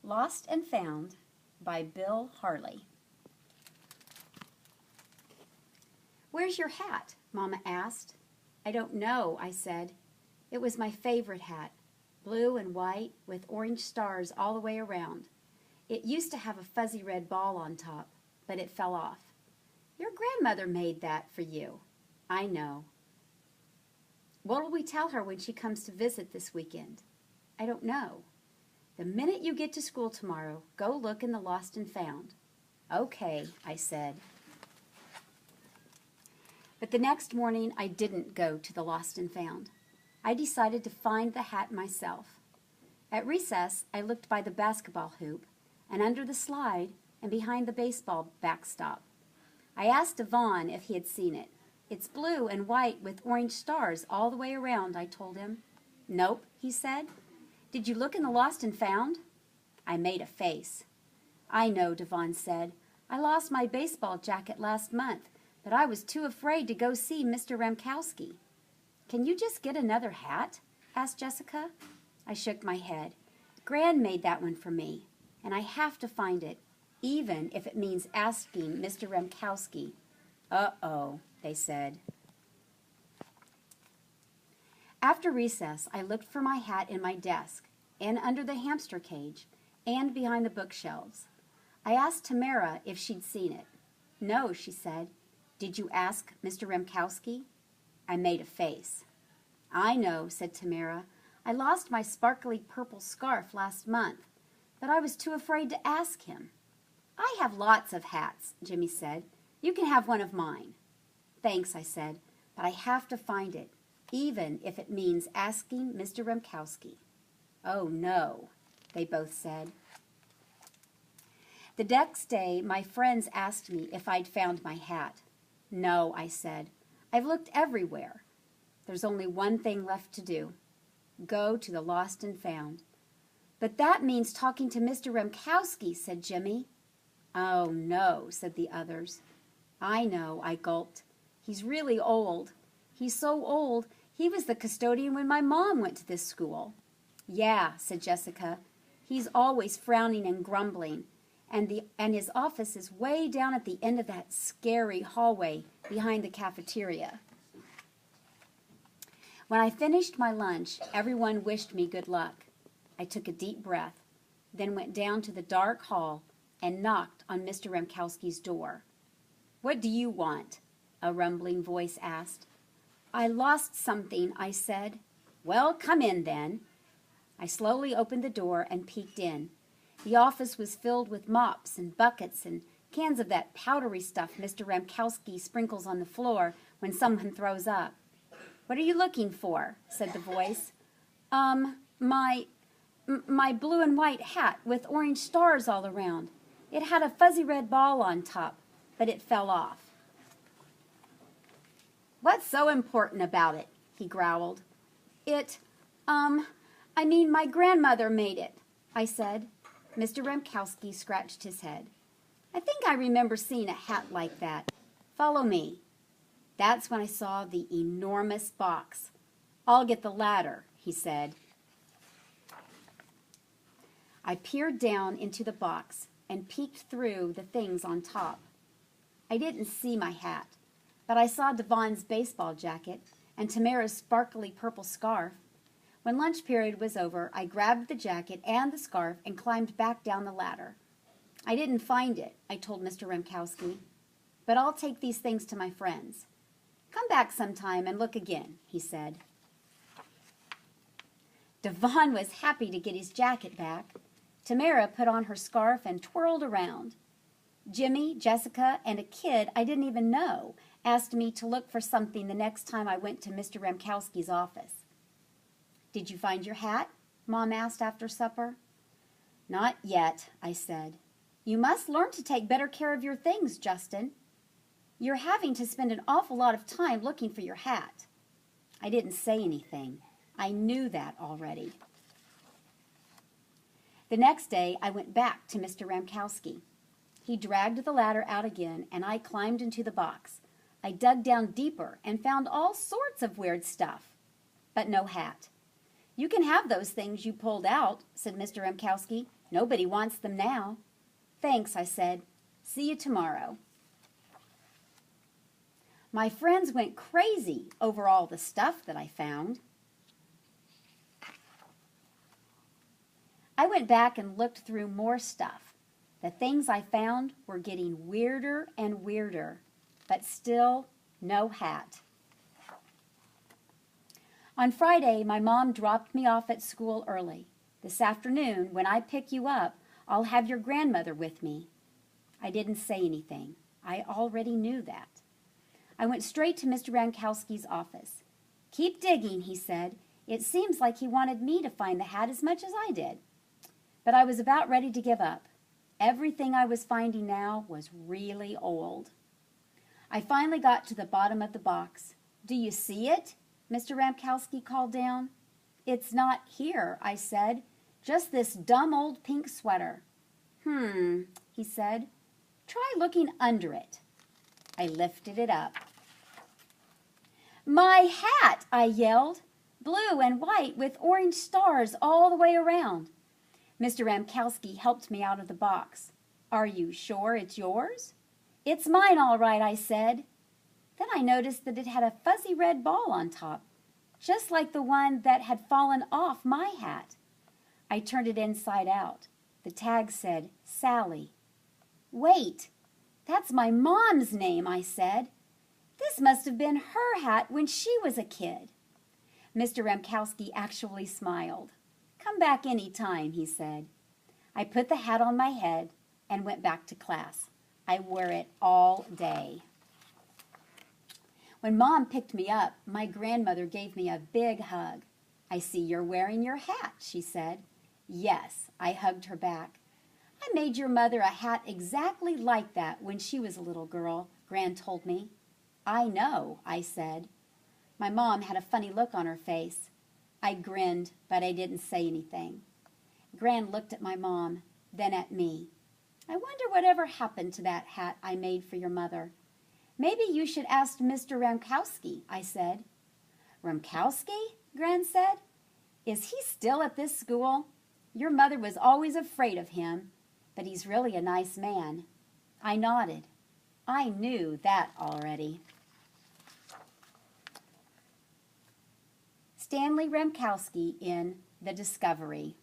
Lost and Found by Bill Harley. "Where's your hat?" Mama asked. "I don't know," I said. "It was my favorite hat, blue and white with orange stars all the way around. It used to have a fuzzy red ball on top, but it fell off." "Your grandmother made that for you." "I know." "What'll we tell her when she comes to visit this weekend?" "I don't know." "The minute you get to school tomorrow, go look in the Lost and Found." "Okay," I said. But the next morning I didn't go to the Lost and Found. I decided to find the hat myself. At recess, I looked by the basketball hoop, and under the slide, and behind the baseball backstop. I asked Devon if he had seen it. "It's blue and white with orange stars all the way around," I told him. "Nope," he said. "Did you look in the Lost and Found?" I made a face. "I know," Devon said. "I lost my baseball jacket last month, but I was too afraid to go see Mr. Remkowski." "Can you just get another hat?" asked Jessica. I shook my head. "Gran made that one for me, and I have to find it, even if it means asking Mr. Remkowski." "Uh-oh," they said. After recess, I looked for my hat in my desk, and under the hamster cage, and behind the bookshelves. I asked Tamara if she'd seen it. "No," she said. "Did you ask Mr. Remkowski?" I made a face. "I know," said Tamara. "I lost my sparkly purple scarf last month, but I was too afraid to ask him." "I have lots of hats," Jimmy said. "You can have one of mine." "Thanks," I said, "but I have to find it, even if it means asking Mr. Remkowski." "Oh, no," they both said. The next day, my friends asked me if I'd found my hat. "No," I said. "I've looked everywhere. There's only one thing left to do. Go to the Lost and Found." "But that means talking to Mr. Remkowski," said Jimmy. "Oh, no," said the others. "I know," I gulped. "He's really old. He's so old, he was the custodian when my mom went to this school." "Yeah," said Jessica. "He's always frowning and grumbling, and his office is way down at the end of that scary hallway behind the cafeteria." When I finished my lunch, everyone wished me good luck. I took a deep breath, then went down to the dark hall and knocked on Mr. Remkowski's door. "What do you want?" a rumbling voice asked. "I lost something," I said. "Well, come in then." I slowly opened the door and peeked in. The office was filled with mops and buckets and cans of that powdery stuff Mr. Remkowski sprinkles on the floor when someone throws up. "What are you looking for?" said the voice. My blue and white hat with orange stars all around. It had a fuzzy red ball on top, but it fell off." "What's so important about it?" he growled. My grandmother made it," I said. Mr. Remkowski scratched his head. "I think I remember seeing a hat like that. Follow me." That's when I saw the enormous box. "I'll get the ladder," he said. I peered down into the box and peeked through the things on top. I didn't see my hat, but I saw Devon's baseball jacket and Tamara's sparkly purple scarf. When lunch period was over, I grabbed the jacket and the scarf and climbed back down the ladder. "I didn't find it," I told Mr. Remkowski, "but I'll take these things to my friends. Come back sometime and look again," he said. Devon was happy to get his jacket back. Tamara put on her scarf and twirled around. Jimmy, Jessica, and a kid I didn't even know asked me to look for something the next time I went to Mr. Remkowski's office. "Did you find your hat?" Mom asked after supper. "Not yet," I said. "You must learn to take better care of your things, Justin. You're having to spend an awful lot of time looking for your hat." I didn't say anything. I knew that already. The next day, I went back to Mr. Remkowski. He dragged the ladder out again, and I climbed into the box. I dug down deeper and found all sorts of weird stuff, but no hat. "You can have those things you pulled out," said Mr. Remkowski. Nobody wants them now. Thanks, I said. See you tomorrow. My friends went crazy over all the stuff that I found. I went back and looked through more stuff. The things I found were getting weirder and weirder, but still no hat. On Friday, my mom dropped me off at school early. This afternoon, when I pick you up, I'll have your grandmother with me. I didn't say anything. I already knew that. I went straight to Mr. Ramkowski's office. Keep digging, he said. It seems like he wanted me to find the hat as much as I did. But I was about ready to give up. Everything I was finding now was really old. I finally got to the bottom of the box. Do you see it? Mr. Ramkowski called down. It's not here, I said. Just this dumb old pink sweater. He said. Try looking under it. I lifted it up. My hat, I yelled. Blue and white with orange stars all the way around. Mr. Ramkowski helped me out of the box. Are you sure it's yours? It's mine, all right, I said. Then I noticed that it had a fuzzy red ball on top, just like the one that had fallen off my hat. I turned it inside out. The tag said, Sally. Wait, that's my mom's name, I said. This must have been her hat when she was a kid. Mr. Ramkowski actually smiled. Come back any time, he said. I put the hat on my head and went back to class. I wore it all day. When Mom picked me up, my grandmother gave me a big hug. I see you're wearing your hat, she said. Yes, I hugged her back. I made your mother a hat exactly like that when she was a little girl, Gran told me. I know, I said. My mom had a funny look on her face. I grinned, but I didn't say anything. Gran looked at my mom, then at me. I wonder whatever happened to that hat I made for your mother. Maybe you should ask Mr. Ramkowski, I said. Ramkowski? Gran said. Is he still at this school? Your mother was always afraid of him, but he's really a nice man. I nodded. I knew that already. Stanley Ramkowski in The Discovery.